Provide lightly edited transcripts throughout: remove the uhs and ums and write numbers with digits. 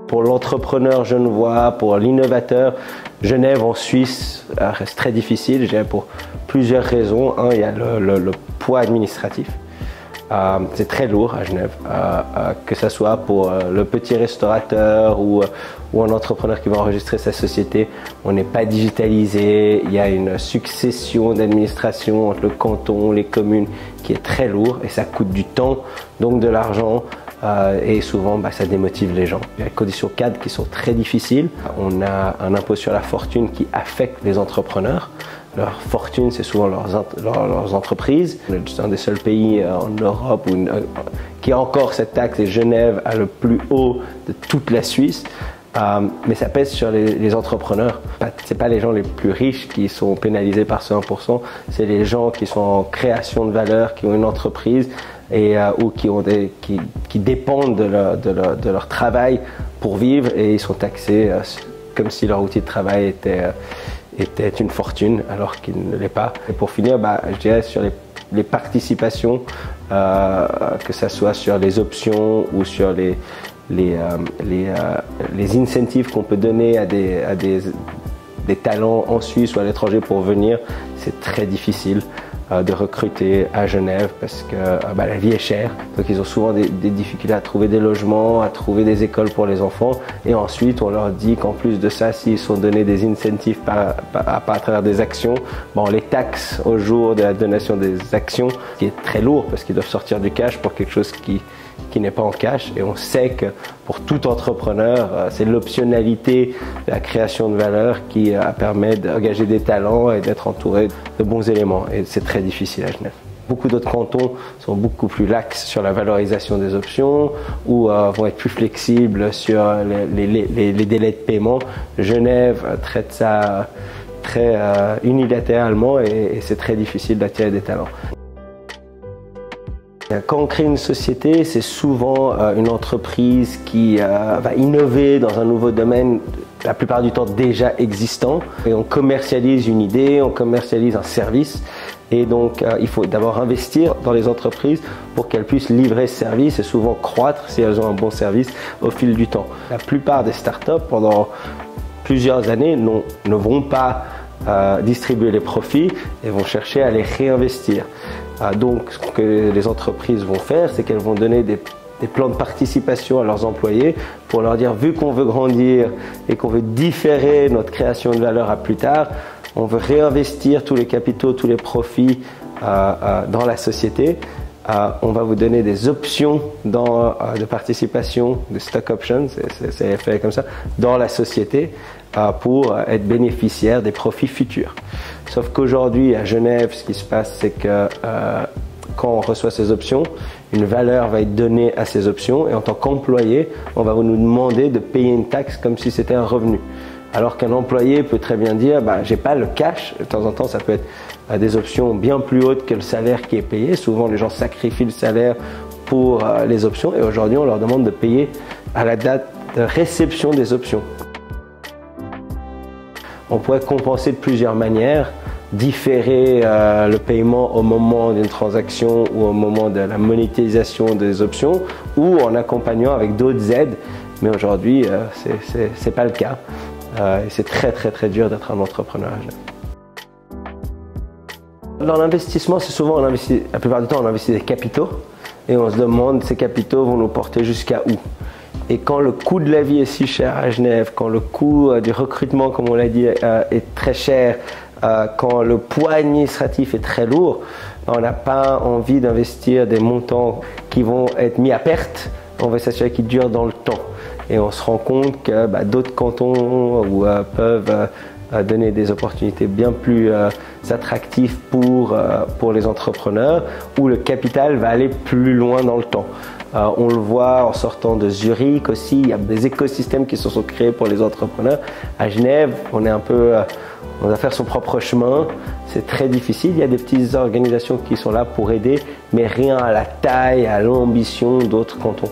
Pour l'entrepreneur genevois, pour l'innovateur, Genève en Suisse reste très difficile, je dirais, pour plusieurs raisons. Un, il y a le poids administratif. C'est très lourd à Genève, que ce soit pour le petit restaurateur ou un entrepreneur qui va enregistrer sa société. On n'est pas digitalisé, il y a une succession d'administration entre le canton, les communes qui est très lourd et ça coûte du temps, donc de l'argent. Et souvent, ça démotive les gens. Il y a des conditions cadres qui sont très difficiles. On a un impôt sur la fortune qui affecte les entrepreneurs. Leur fortune, c'est souvent leurs entreprises. C'est un des seuls pays en Europe qui a encore cette taxe et Genève a le plus haut de toute la Suisse. Mais ça pèse sur les entrepreneurs. Ce n'est pas les gens les plus riches qui sont pénalisés par ce 1%, c'est les gens qui sont en création de valeur, qui ont une entreprise ou qui dépendent de leur travail pour vivre et ils sont taxés comme si leur outil de travail était une fortune alors qu'il ne l'est pas. Et pour finir, je dirais sur les participations, que ce soit sur les options ou sur les incentives qu'on peut donner à des talents en Suisse ou à l'étranger pour venir, c'est très difficile de recruter à Genève parce que la vie est chère. Donc ils ont souvent des difficultés à trouver des logements, à trouver des écoles pour les enfants. Et ensuite, on leur dit qu'en plus de ça, s'ils sont donnés des incentives à travers des actions, on les taxe au jour de la donation des actions, qui est très lourd parce qu'ils doivent sortir du cash pour quelque chose qui n'est pas en cash. Et on sait que pour tout entrepreneur, c'est l'optionnalité de la création de valeur qui permet d'engager des talents et d'être entouré de bons éléments. Et c'est très difficile à Genève. Beaucoup d'autres cantons sont beaucoup plus laxes sur la valorisation des options ou vont être plus flexibles sur les délais de paiement. Genève traite ça très unilatéralement et c'est très difficile d'attirer des talents. Quand on crée une société, c'est souvent une entreprise qui va innover dans un nouveau domaine, la plupart du temps déjà existant. Et on commercialise une idée, on commercialise un service. Et donc, il faut d'abord investir dans les entreprises pour qu'elles puissent livrer ce service et souvent croître si elles ont un bon service au fil du temps. La plupart des startups, pendant plusieurs années, ne vont pas distribuer les profits et vont chercher à les réinvestir. Donc, ce que les entreprises vont faire, c'est qu'elles vont donner des plans de participation à leurs employés pour leur dire, vu qu'on veut grandir et qu'on veut différer notre création de valeur à plus tard, on veut réinvestir tous les capitaux, tous les profits dans la société. On va vous donner des options de participation, des stock options, c'est fait comme ça, dans la société pour être bénéficiaire des profits futurs. Sauf qu'aujourd'hui, à Genève, ce qui se passe, c'est que quand on reçoit ces options, une valeur va être donnée à ces options et en tant qu'employé, on va nous demander de payer une taxe comme si c'était un revenu. Alors qu'un employé peut très bien dire, j'ai pas le cash, de temps en temps ça peut être des options bien plus hautes que le salaire qui est payé. Souvent les gens sacrifient le salaire pour les options et aujourd'hui on leur demande de payer à la date de réception des options. On pourrait compenser de plusieurs manières, différer le paiement au moment d'une transaction ou au moment de la monétisation des options ou en accompagnant avec d'autres aides, mais aujourd'hui c'est pas le cas. Et c'est très très dur d'être un entrepreneur. Dans l'investissement, c'est souvent la plupart du temps on investit des capitaux et on se demande ces capitaux vont nous porter jusqu'à où. Et quand le coût de la vie est si cher à Genève, quand le coût du recrutement, comme on l'a dit, est très cher, quand le poids administratif est très lourd, on n'a pas envie d'investir des montants qui vont être mis à perte. On veut s'assurer qu'ils durent dans le temps. Et on se rend compte que d'autres cantons peuvent donner des opportunités bien plus attractives pour les entrepreneurs, où le capital va aller plus loin dans le temps. On le voit en sortant de Zurich aussi, il y a des écosystèmes qui se sont créés pour les entrepreneurs. À Genève, on va faire son propre chemin, c'est très difficile, il y a des petites organisations qui sont là pour aider, mais rien à la taille, à l'ambition d'autres cantons.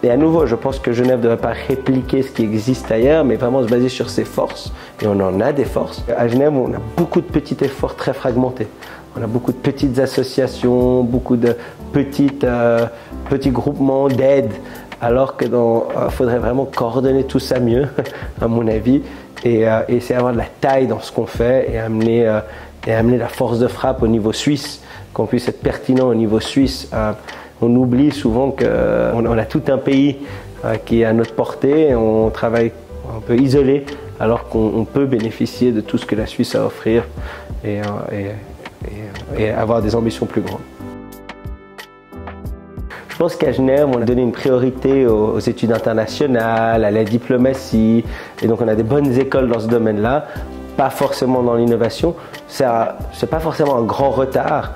Et à nouveau, je pense que Genève ne devrait pas répliquer ce qui existe ailleurs, mais vraiment se baser sur ses forces, et on en a des forces. À Genève, on a beaucoup de petits efforts très fragmentés. On a beaucoup de petites associations, beaucoup de petits groupements d'aide alors que faudrait vraiment coordonner tout ça mieux, à mon avis, et essayer d'avoir de la taille dans ce qu'on fait et amener la force de frappe au niveau suisse, qu'on puisse être pertinent au niveau suisse. On oublie souvent qu'on a tout un pays qui est à notre portée, on travaille un peu isolé, alors qu'on peut bénéficier de tout ce que la Suisse a à offrir et avoir des ambitions plus grandes. Je pense qu'à Genève, on a donné une priorité aux études internationales, à la diplomatie, et donc on a des bonnes écoles dans ce domaine-là, pas forcément dans l'innovation. C'est pas forcément un grand retard.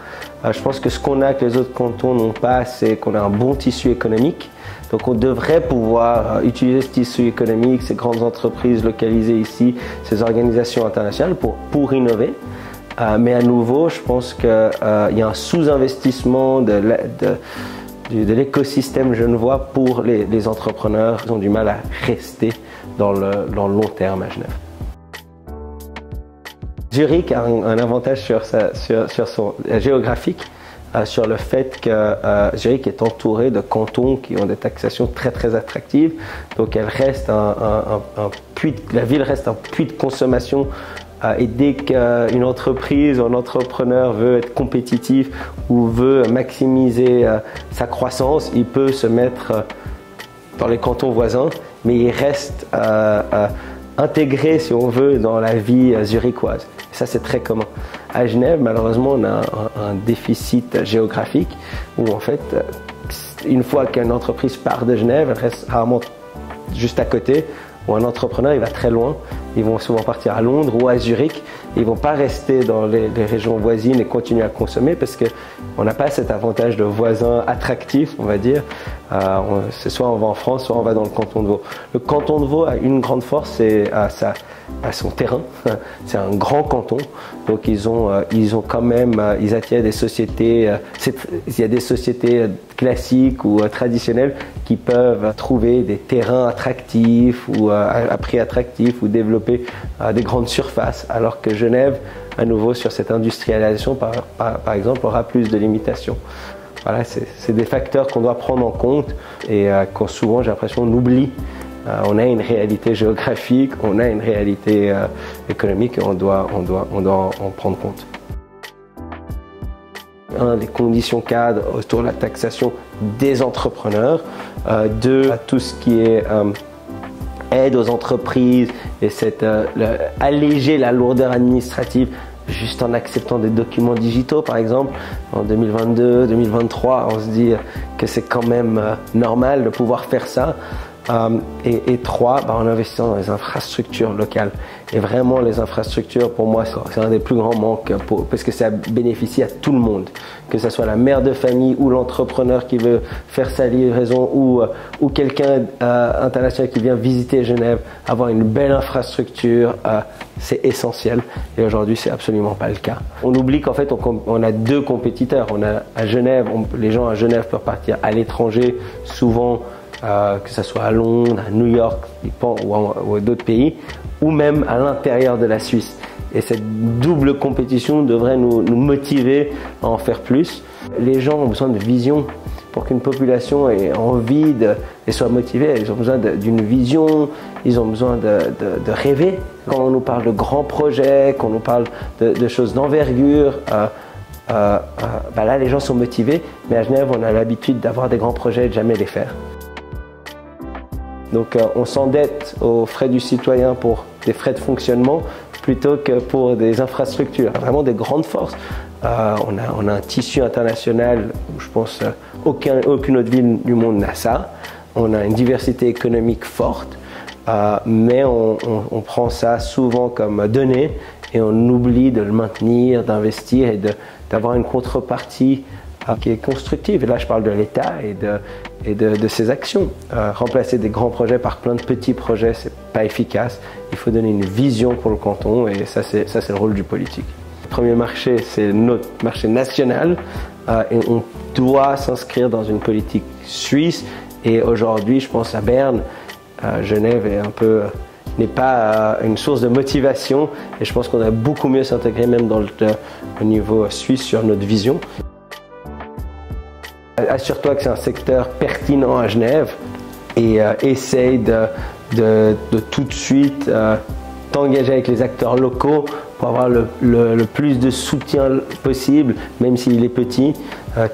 Je pense que ce qu'on a que les autres cantons n'ont pas, c'est qu'on a un bon tissu économique. Donc on devrait pouvoir utiliser ce tissu économique, ces grandes entreprises localisées ici, ces organisations internationales pour innover. Mais à nouveau, je pense qu'il y a un sous-investissement de l'écosystème genevois pour les entrepreneurs. Ils ont du mal à rester dans le long terme à Genève. Zurich a un avantage sur son géographique, sur le fait que Zurich est entouré de cantons qui ont des taxations très très attractives. Donc elle reste la ville reste un puits de consommation. Et dès qu'une entreprise ou un entrepreneur veut être compétitif ou veut maximiser sa croissance, il peut se mettre dans les cantons voisins, mais il reste intégré, si on veut, dans la vie zurichoise. Et ça, c'est très commun. À Genève, malheureusement, on a un déficit géographique où, en fait, une fois qu'une entreprise part de Genève, elle reste rarement juste à côté, ou un entrepreneur, il va très loin. Ils vont souvent partir à Londres ou à Zurich. Ils ne vont pas rester dans les régions voisines et continuer à consommer parce qu'on n'a pas cet avantage de voisins attractifs, on va dire. C'est soit on va en France, soit on va dans le canton de Vaud. Le canton de Vaud a une grande force, c'est son terrain. C'est un grand canton, donc ils attirent des sociétés. Il y a des sociétés classiques ou traditionnelles qui peuvent trouver des terrains attractifs ou à prix attractif ou développer des grandes surfaces, alors que Genève, à nouveau sur cette industrialisation, par exemple, aura plus de limitations. Voilà, c'est des facteurs qu'on doit prendre en compte et qu'on souvent, j'ai l'impression, on oublie. On a une réalité géographique, on a une réalité économique et on doit en prendre compte. Les conditions cadres autour de la taxation des entrepreneurs, tout ce qui est aide aux entreprises et alléger la lourdeur administrative juste en acceptant des documents digitaux, par exemple. En 2022, 2023, on se dit que c'est quand même normal de pouvoir faire ça. Et trois, en investissant dans les infrastructures locales. Et vraiment, les infrastructures, pour moi, c'est un des plus grands manques parce que ça bénéficie à tout le monde. Que ce soit la mère de famille ou l'entrepreneur qui veut faire sa livraison ou quelqu'un international qui vient visiter Genève, avoir une belle infrastructure, c'est essentiel. Et aujourd'hui, c'est absolument pas le cas. On oublie qu'en fait, on a deux compétiteurs. On a à Genève, les gens à Genève peuvent partir à l'étranger, souvent que ce soit à Londres, à New York ou d'autres pays, ou même à l'intérieur de la Suisse. Et cette double compétition devrait nous motiver à en faire plus. Les gens ont besoin de vision. Pour qu'une population ait envie et soit motivée, ils ont besoin d'une vision, ils ont besoin de rêver. Quand on nous parle de grands projets, quand on nous parle de choses d'envergure, là les gens sont motivés, mais à Genève on a l'habitude d'avoir des grands projets et de jamais les faire. Donc on s'endette aux frais du citoyen pour des frais de fonctionnement plutôt que pour des infrastructures. Vraiment des grandes forces. On a un tissu international où je pense aucune autre ville du monde n'a ça. On a une diversité économique forte, mais on prend ça souvent comme donné et on oublie de le maintenir, d'investir et d'avoir une contrepartie qui est constructive. Et là, je parle de l'État et de ses actions. Remplacer des grands projets par plein de petits projets, c'est pas efficace. Il faut donner une vision pour le canton et ça, c'est le rôle du politique. Le premier marché, c'est notre marché national et on doit s'inscrire dans une politique suisse. Et aujourd'hui, je pense à Berne, Genève n'est pas une source de motivation et je pense qu'on doit beaucoup mieux s'intégrer même au niveau suisse sur notre vision. Assure-toi que c'est un secteur pertinent à Genève. et essaye de tout de suite t'engager avec les acteurs locaux pour avoir le plus de soutien possible, même s'il est petit,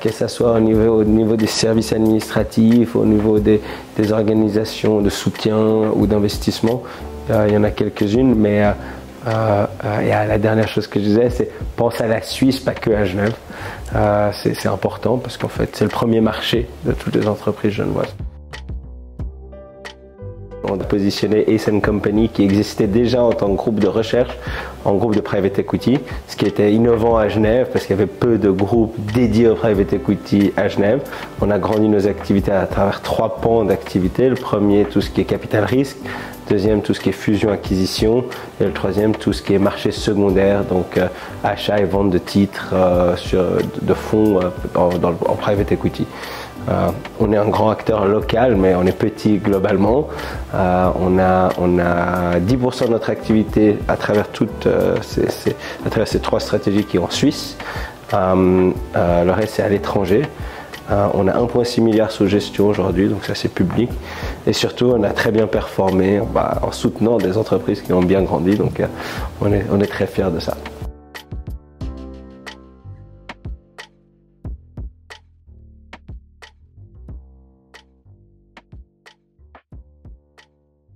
que ce soit au niveau des services administratifs, au niveau des organisations de soutien ou d'investissement. Il y en a quelques-unes, mais la dernière chose que je disais, c'est pense à la Suisse, pas que à Genève. C'est important parce qu'en fait, c'est le premier marché de toutes les entreprises genevoises. On a positionné Ace & Company qui existait déjà en tant que groupe de recherche, en groupe de private equity, ce qui était innovant à Genève parce qu'il y avait peu de groupes dédiés au private equity à Genève. On a grandi nos activités à travers 3 pans d'activité. Le premier, tout ce qui est capital risque. Deuxième, tout ce qui est fusion-acquisition. Et le troisième, tout ce qui est marché secondaire, donc achat et vente de titres de fonds en private equity. On est un grand acteur local, mais on est petit globalement. On a 10% de notre activité à travers ces 3 stratégies qui est en Suisse. Le reste, c'est à l'étranger. On a 1,6 milliard sous gestion aujourd'hui, donc ça c'est public. Et surtout, on a très bien performé en soutenant des entreprises qui ont bien grandi, donc on est très fiers de ça.